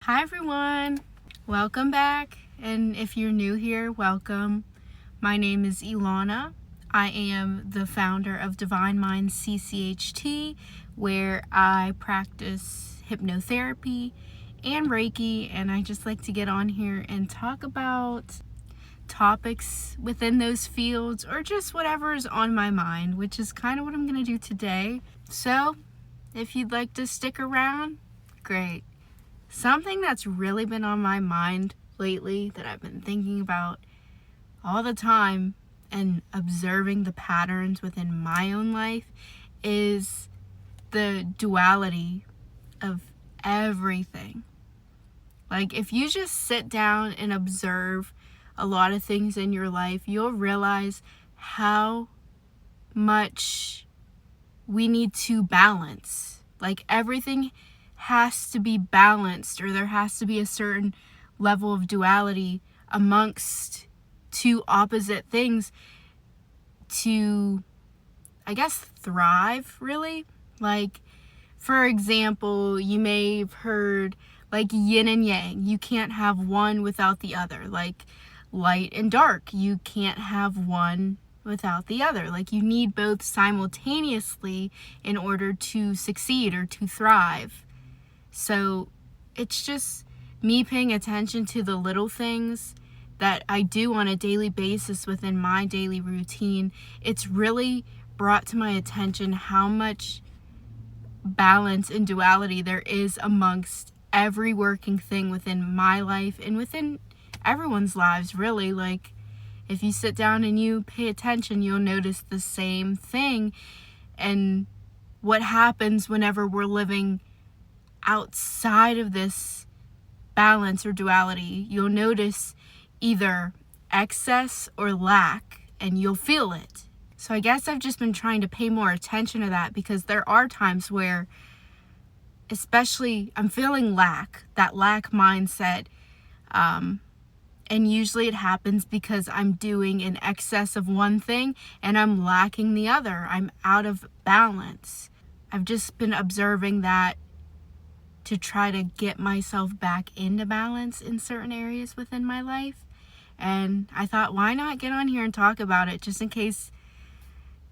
Hi everyone, welcome back, and if you're new here, welcome. My name is Elony'a. I am the founder of Divine Mind CCHT, where I practice hypnotherapy and Reiki, and I just like to get on here and talk about topics within those fields or just whatever is on my mind, which is kind of what I'm going to do today. So, if you'd like to stick around, great. Something that's really been on my mind lately that I've been thinking about all the time and observing the patterns within my own life is the duality of everything. Like, if you just sit down and observe a lot of things in your life, you'll realize how much we need to balance. Like, everything has to be balanced, or there has to be a certain level of duality amongst two opposite things to, I guess, thrive, really. Like, for example, you may have heard like yin and yang. You can't have one without the other. Like light and dark. You can't have one without the other. Like, you need both simultaneously in order to succeed or to thrive. So it's just me paying attention to the little things that I do on a daily basis within my daily routine. It's really brought to my attention how much balance and duality there is amongst every working thing within my life and within everyone's lives, really. Like, if you sit down and you pay attention, you'll notice the same thing. And what happens whenever we're living outside of this balance or duality, you'll notice either excess or lack, and you'll feel it. So I guess I've just been trying to pay more attention to that, because there are times where, especially, I'm feeling that lack mindset, and usually it happens because I'm doing an excess of one thing and I'm lacking the other. I'm out of balance. I've just been observing that to try to get myself back into balance in certain areas within my life. And I thought, why not get on here and talk about it, just in case,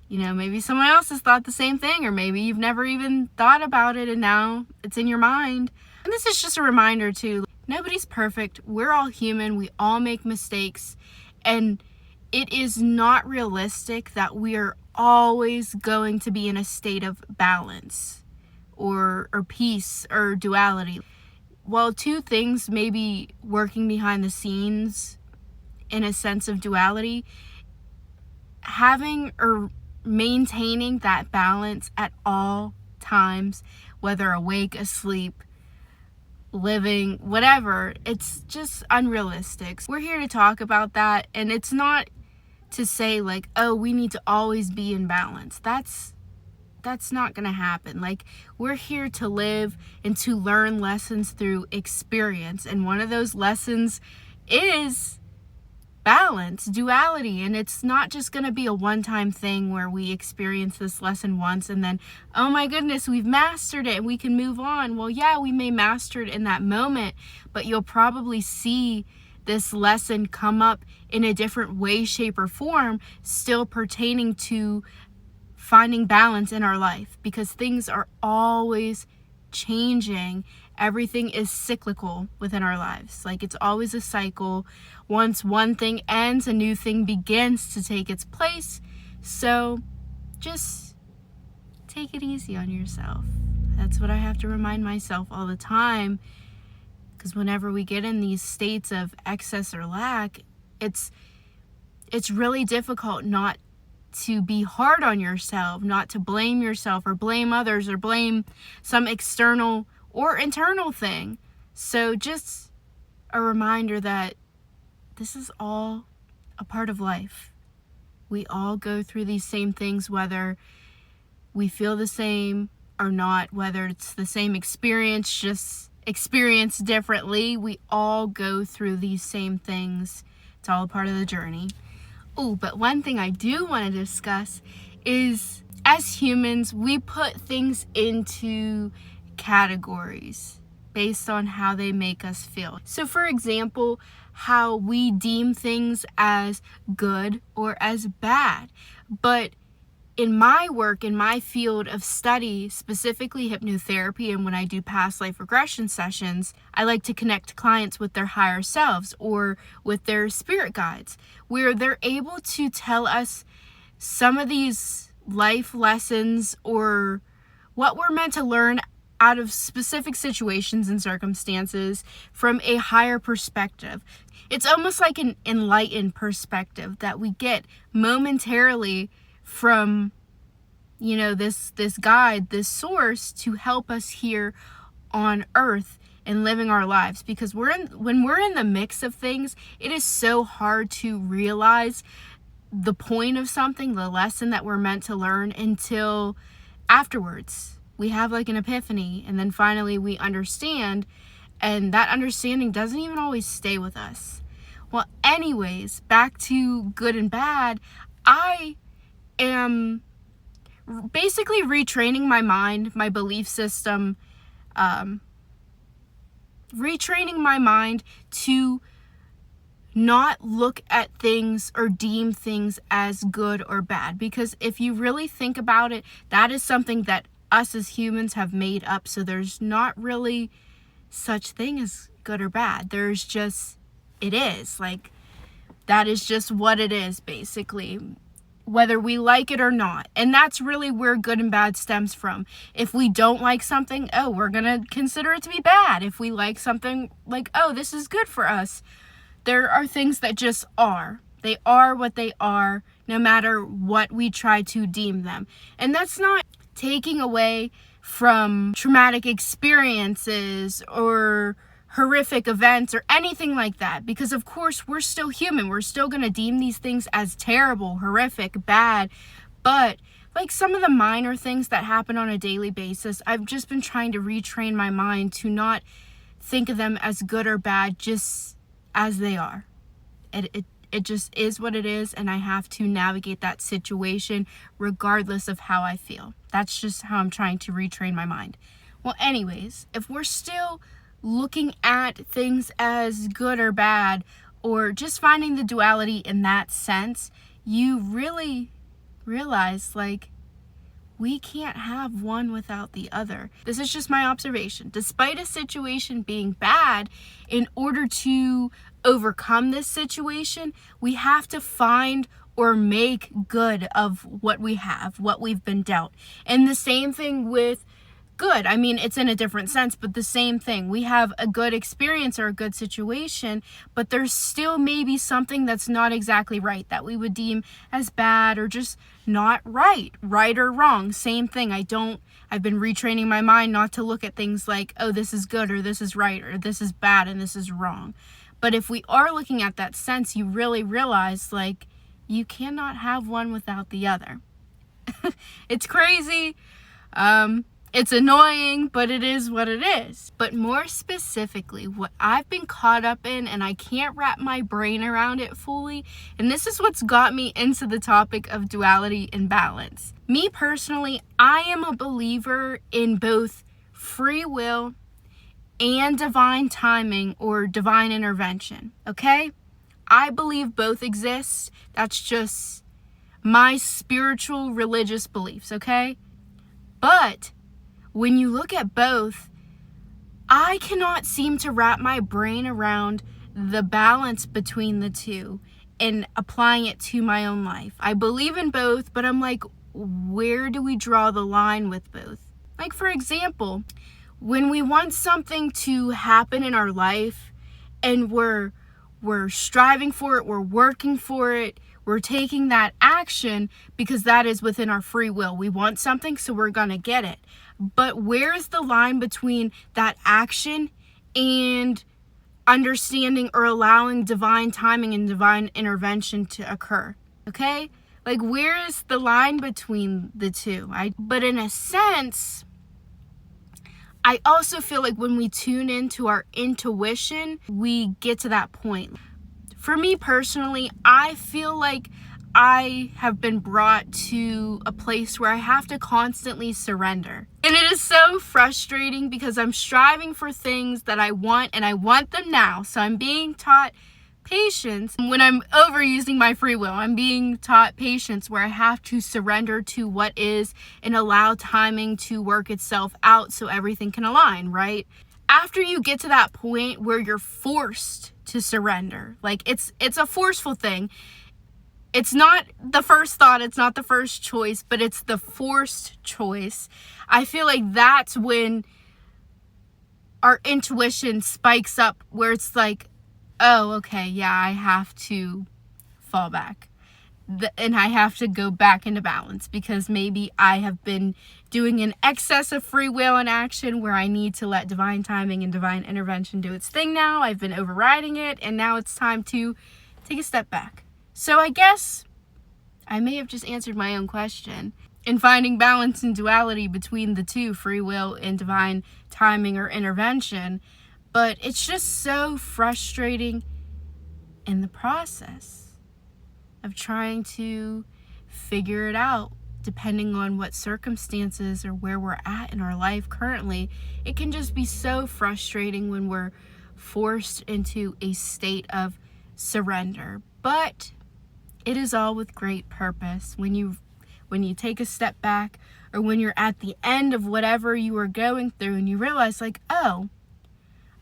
maybe someone else has thought the same thing, or maybe you've never even thought about it and now it's in your mind. And this is just a reminder too, nobody's perfect. We're all human. We all make mistakes. And it is not realistic that we are always going to be in a state of balance or peace or duality. While two things may be working behind the scenes in a sense of duality, having or maintaining that balance at all times, whether awake, asleep, living, whatever, it's just unrealistic. We're here to talk about that, and it's not to say like, oh, we need to always be in balance. That's not going to happen. Like, we're here to live and to learn lessons through experience. And one of those lessons is balance, duality. And it's not just going to be a one-time thing where we experience this lesson once and then, oh my goodness, we've mastered it and we can move on. Well, yeah, we may master it in that moment, but you'll probably see this lesson come up in a different way, shape, or form, still pertaining to finding balance in our life, because things are always changing. Everything is cyclical within our lives. Like, it's always a cycle. Once one thing ends, a new thing begins to take its place. So just take it easy on yourself. That's what I have to remind myself all the time, because whenever we get in these states of excess or lack, it's really difficult not to be hard on yourself, not to blame yourself or blame others or blame some external or internal thing. So just a reminder that this is all a part of life. We all go through these same things, whether we feel the same or not, whether it's the same experience, just experienced differently. We all go through these same things. It's all a part of the journey. Oh, but one thing I do want to discuss is, as humans, we put things into categories based on how they make us feel. So for example, how we deem things as good or as bad. But in my work, in my field of study, specifically hypnotherapy, and when I do past life regression sessions, I like to connect clients with their higher selves or with their spirit guides, where they're able to tell us some of these life lessons or what we're meant to learn out of specific situations and circumstances from a higher perspective. It's almost like an enlightened perspective that we get momentarily from, this guide, this source, to help us here on earth and living our lives. Because when we're in the mix of things, it is so hard to realize the point of something, the lesson that we're meant to learn, until afterwards. We have like an epiphany, and then finally we understand, and that understanding doesn't even always stay with us. Well, anyways, back to good and bad. I am basically retraining my mind, my belief system, retraining my mind to not look at things or deem things as good or bad. Because if you really think about it, that is something that us as humans have made up. So there's not really such thing as good or bad. There's just, it is. Like, that is just what it is, basically, whether we like it or not. And that's really where good and bad stems from. If we don't like something, we're gonna consider it to be bad. If we like something, like, this is good for us. There are things that just are. They are what they are, no matter what we try to deem them. And that's not taking away from traumatic experiences or horrific events or anything like that. Because of course we're still human. We're still going to deem these things as terrible, horrific, bad. But like some of the minor things that happen on a daily basis, I've just been trying to retrain my mind to not think of them as good or bad, just as they are. It just is what it is, and I have to navigate that situation regardless of how I feel. That's just how I'm trying to retrain my mind. Well, anyways, if we're still looking at things as good or bad, or just finding the duality in that sense, you really realize, like, we can't have one without the other. This is just my observation. Despite a situation being bad, in order to overcome this situation, we have to find or make good of what we have, what we've been dealt. And the same thing with good. I mean, it's in a different sense, but the same thing. We have a good experience or a good situation, but there's still maybe something that's not exactly right that we would deem as bad or just not right or wrong. Same thing. I've been retraining my mind not to look at things like, this is good or this is right or this is bad and this is wrong. But if we are looking at that sense, you really realize, like, you cannot have one without the other. It's crazy. It's annoying, but it is what it is. But more specifically, what I've been caught up in, and I can't wrap my brain around it fully, and this is what's got me into the topic of duality and balance. Me personally, I am a believer in both free will and divine timing or divine intervention, okay? I believe both exist. That's just my spiritual religious beliefs, okay? But when you look at both, I cannot seem to wrap my brain around the balance between the two and applying it to my own life. I believe in both, but I'm like, where do we draw the line with both? Like, for example, when we want something to happen in our life and we're striving for it, we're working for it, we're taking that action because that is within our free will. We want something, so we're gonna get it. But where's the line between that action and understanding or allowing divine timing and divine intervention to occur? Okay? Like, where is the line between the two? But in a sense, I also feel like when we tune into our intuition, we get to that point. For me personally, I feel like I have been brought to a place where I have to constantly surrender. And it is so frustrating because I'm striving for things that I want and I want them now. So I'm being taught patience when I'm overusing my free will. I'm being taught patience where I have to surrender to what is and allow timing to work itself out so everything can align, right? After you get to that point where you're forced to surrender, like it's a forceful thing. It's not the first thought, it's not the first choice, but it's the forced choice. I feel like that's when our intuition spikes up where it's like, oh, okay, yeah, I have to fall back. And I have to go back into balance because maybe I have been doing an excess of free will and action where I need to let divine timing and divine intervention do its thing now. I've been overriding it, and now it's time to take a step back. So I guess I may have just answered my own question in finding balance and duality between the two, free will and divine timing or intervention. But it's just so frustrating in the process of trying to figure it out depending on what circumstances or where we're at in our life currently. It can just be so frustrating when we're forced into a state of surrender. But it is all with great purpose. When you take a step back, or when you're at the end of whatever you are going through and you realize like, oh,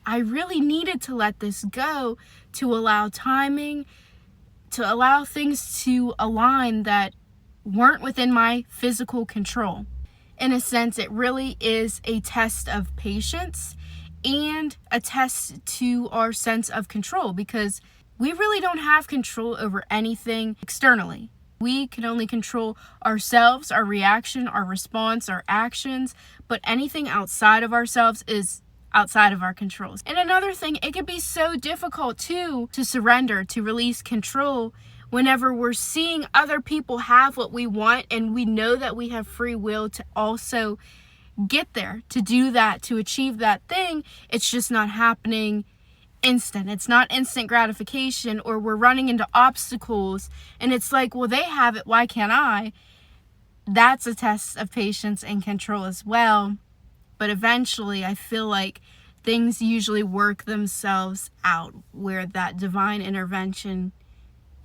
I really needed to let this go to allow timing, to allow things to align that weren't within my physical control. In a sense, it really is a test of patience and a test to our sense of control, because we really don't have control over anything externally. We can only control ourselves, our reaction, our response, our actions, but anything outside of ourselves is outside of our controls. And another thing, it can be so difficult too to surrender, to release control whenever we're seeing other people have what we want and we know that we have free will to also get there, to do that, to achieve that thing. It's just not happening instant. It's not instant gratification, or we're running into obstacles and it's like, well, they have it, why can't I? That's a test of patience and control as well. But eventually I feel like things usually work themselves out where that divine intervention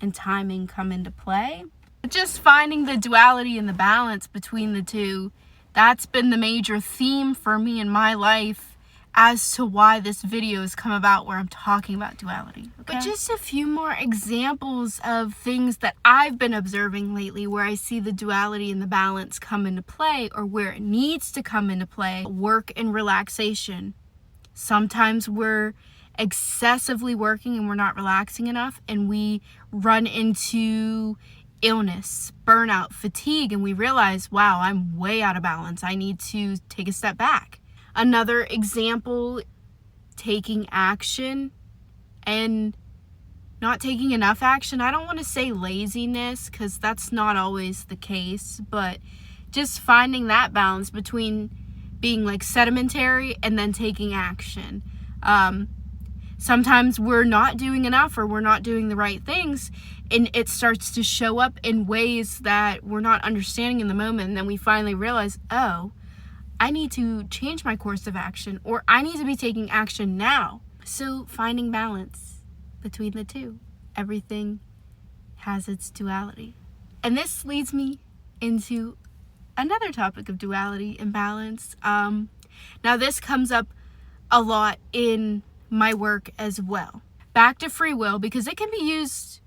and timing come into play. But just finding the duality and the balance between the two, that's been the major theme for me in my life as to why this video has come about where I'm talking about duality. Okay? But just a few more examples of things that I've been observing lately where I see the duality and the balance come into play, or where it needs to come into play. Work and relaxation. Sometimes we're excessively working and we're not relaxing enough, and we run into illness, burnout, fatigue, and we realize, wow, I'm way out of balance. I need to take a step back. Another example, taking action and not taking enough action. I don't want to say laziness, because that's not always the case, but just finding that balance between being like sedimentary and then taking action. Sometimes we're not doing enough, or we're not doing the right things, and it starts to show up in ways that we're not understanding in the moment. And then we finally realize, oh, I need to change my course of action, or I need to be taking action now. So finding balance between the two. Everything has its duality. And this leads me into another topic of duality and balance. Now this comes up a lot in my work as well. Back to free will, because it can be used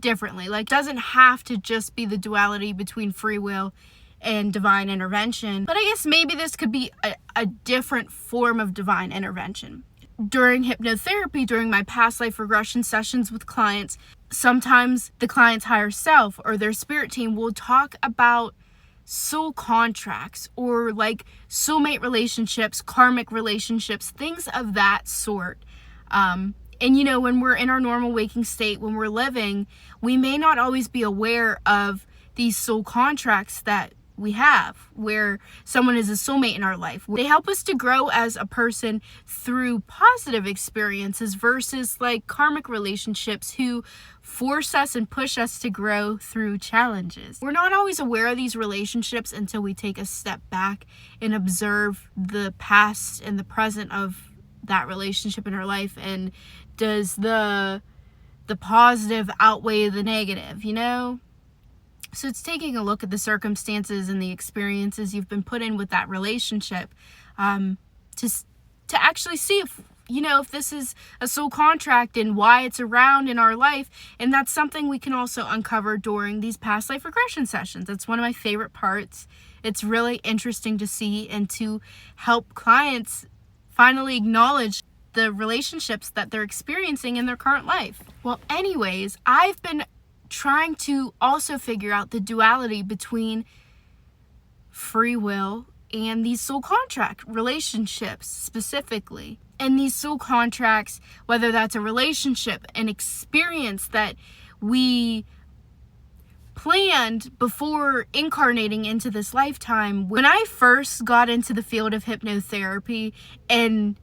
differently. Like, it doesn't have to just be the duality between free will and divine intervention. But I guess maybe this could be a different form of divine intervention. During hypnotherapy, during my past life regression sessions with clients, sometimes the client's higher self or their spirit team will talk about soul contracts, or like soulmate relationships, karmic relationships, things of that sort. And you know, when we're in our normal waking state, when we're living, we may not always be aware of these soul contracts that we have, where someone is a soulmate in our life. They help us to grow as a person through positive experiences versus like karmic relationships who force us and push us to grow through challenges. We're not always aware of these relationships until we take a step back and observe the past and the present of that relationship in our life, and does the positive outweigh the negative, you know? So it's taking a look at the circumstances and the experiences you've been put in with that relationship, to actually see if, you know, if this is a soul contract and why it's around in our life. And that's something we can also uncover during these past life regression sessions. That's one of my favorite parts. It's really interesting to see and to help clients finally acknowledge the relationships that they're experiencing in their current life. Well, anyways, I've been trying to also figure out the duality between free will and these soul contract relationships specifically. And these soul contracts, whether that's a relationship, an experience that we planned before incarnating into this lifetime. When I first got into the field of hypnotherapy, and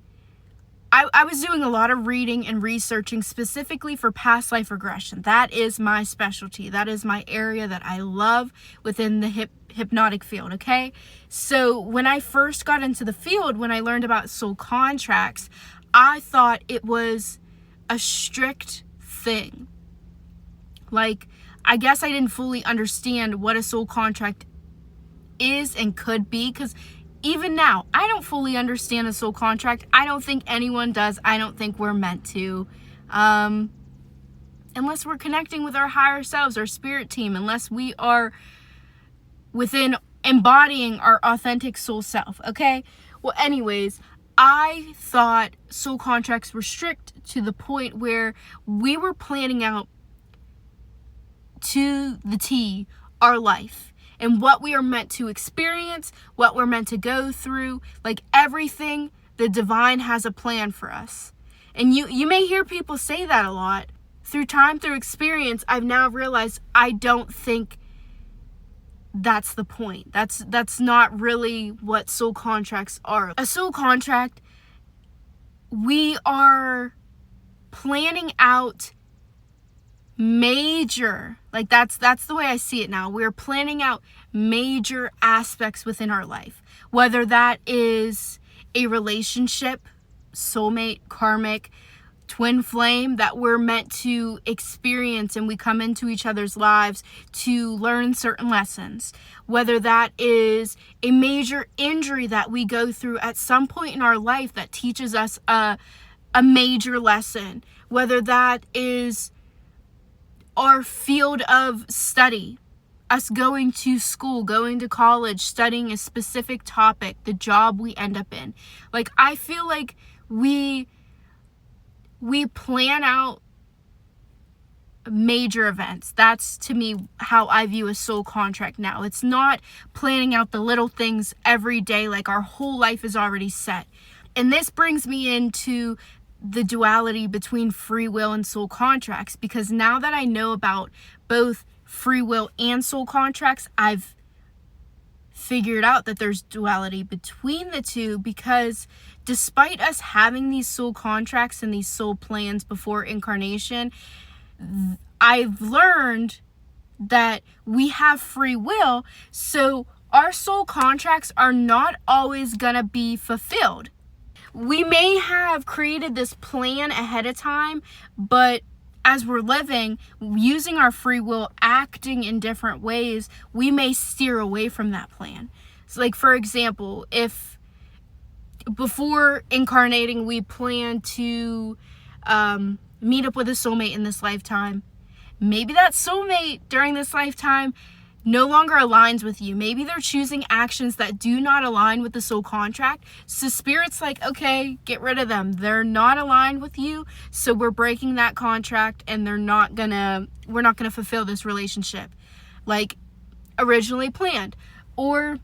I was doing a lot of reading and researching specifically for past life regression. That is my specialty. That is my area that I love within the hypnotic field, okay? So when I first got into the field, when I learned about soul contracts, I thought it was a strict thing. Like, I guess I didn't fully understand what a soul contract is and could be, because even now, I don't fully understand a soul contract. I don't think anyone does. I don't think we're meant to. Unless we're connecting with our higher selves, our spirit team, unless we are within embodying our authentic soul self, okay? Well, anyways, I thought soul contracts were strict to the point where we were planning out to the T our life and what we are meant to experience, what we're meant to go through. Like everything, the divine has a plan for us. And you may hear people say that a lot. Through time, through experience, I've now realized I don't think that's the point. That's not really what soul contracts are. A soul contract, we are planning out major, like that's the way I see it now. We're planning out major aspects within our life, whether that is a relationship, soulmate, karmic, twin flame that we're meant to experience, and we come into each other's lives to learn certain lessons, whether that is a major injury that we go through at some point in our life that teaches us a major lesson, whether that is our field of study, us going to school, going to college, studying a specific topic, the job we end up in. Like, I feel like we plan out major events. That's, to me, how I view a soul contract now. It's not planning out the little things every day, like our whole life is already set. And this brings me into the duality between free will and soul contracts, because now that I know about both free will and soul contracts, I've figured out that there's duality between the two, because despite us having these soul contracts and these soul plans before incarnation, I've learned that we have free will, so our soul contracts are not always gonna be fulfilled. We may have created this plan ahead of time, but as we're living, using our free will, acting in different ways, we may steer away from that plan. So, like, for example, if before incarnating we plan to meet up with a soulmate in this lifetime, maybe that soulmate during this lifetime no longer aligns with you. Maybe they're choosing actions that do not align with the soul contract. So Spirit's like, okay, get rid of them. They're not aligned with you, so we're breaking that contract, and we're not gonna fulfill this relationship like originally planned. Or,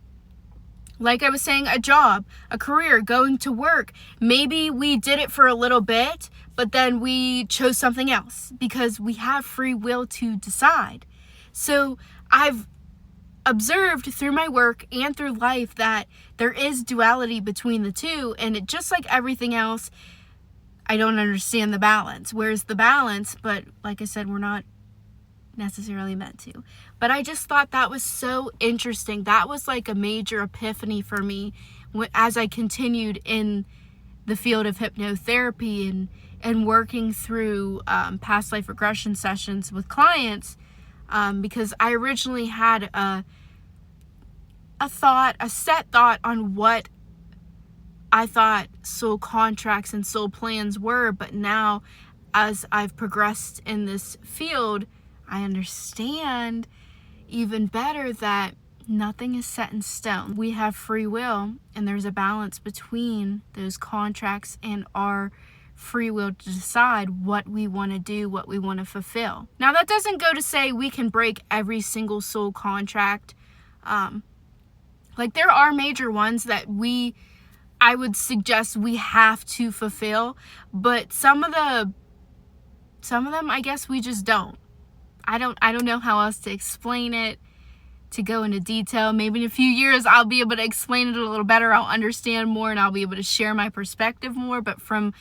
like I was saying, a job, a career, going to work. Maybe we did it for a little bit, but then we chose something else because we have free will to decide. So I've observed through my work and through life that there is duality between the two, and it just like everything else, I don't understand the balance. Where's the balance? But like I said, we're not necessarily meant to. But I just thought that was so interesting. That was like a major epiphany for me as I continued in the field of hypnotherapy and working through past life regression sessions with clients, because I originally had a set thought on what I thought soul contracts and soul plans were, but now as I've progressed in this field, I understand even better that nothing is set in stone. We have free will, and there's a balance between those contracts and our free will to decide what we want to do, what we want to fulfill. Now, that doesn't go to say we can break every single soul contract. Like there are major ones that I would suggest we have to fulfill, but some of them I guess we just don't. I don't know how else to explain it, to go into detail. Maybe in a few years I'll be able to explain it a little better. I'll understand more and I'll be able to share my perspective more. But from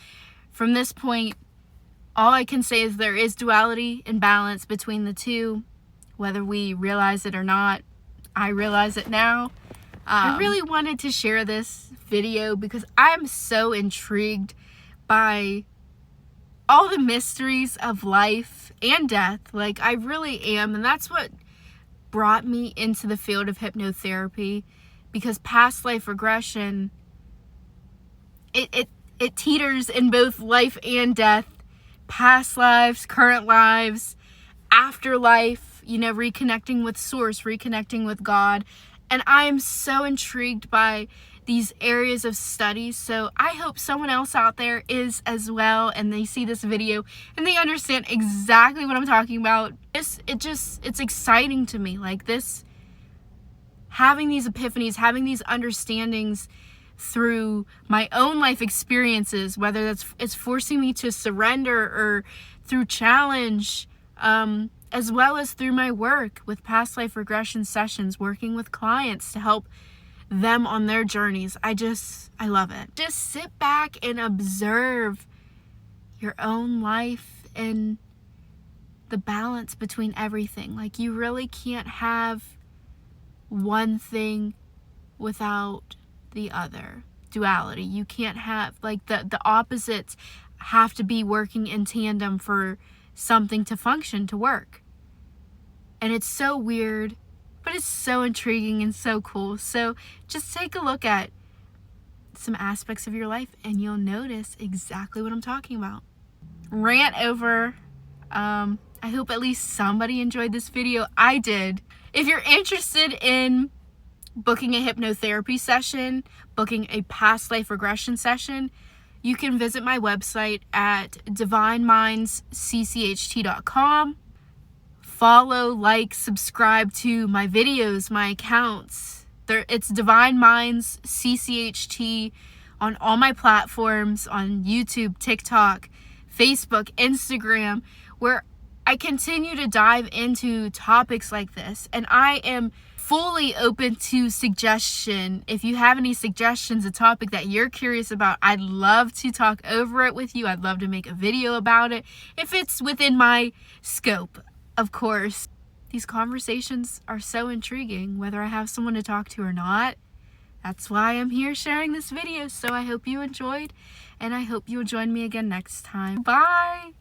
this point, all I can say is there is duality and balance between the two, whether we realize it or not. I realize it now. I really wanted to share this video because I'm so intrigued by all the mysteries of life and death. Like, I really am. And that's what brought me into the field of hypnotherapy, because past life regression, it teeters in both life and death, past lives, current lives, afterlife, reconnecting with source, reconnecting with God. And I am so intrigued by these areas of study. So I hope someone else out there is as well, and they see this video and they understand exactly what I'm talking about. It's exciting to me, like this, having these epiphanies, having these understandings through my own life experiences, whether it's forcing me to surrender or through challenge, as well as through my work with past life regression sessions, working with clients to help them on their journeys. I love it. Just sit back and observe your own life and the balance between everything. Like, you really can't have one thing without the other. Duality. You can't have, like, the opposites have to be working in tandem for something to function, to work. And it's so weird, but it's so intriguing and so cool. So just take a look at some aspects of your life and you'll notice exactly what I'm talking about. Rant over. I hope at least somebody enjoyed this video. I did. If you're interested in booking a hypnotherapy session, booking a past life regression session, you can visit my website at divinemindsccht.com. Follow, like, subscribe to my videos, my accounts. It's Divine Minds CCHT on all my platforms, on YouTube, TikTok, Facebook, Instagram, where I continue to dive into topics like this. And I am fully open to suggestion. If you have any suggestions, a topic that you're curious about, I'd love to talk over it with you. I'd love to make a video about it if it's within my scope. Of course, these conversations are so intriguing, whether I have someone to talk to or not. That's why I'm here sharing this video. So I hope you enjoyed, and I hope you'll join me again next time. Bye!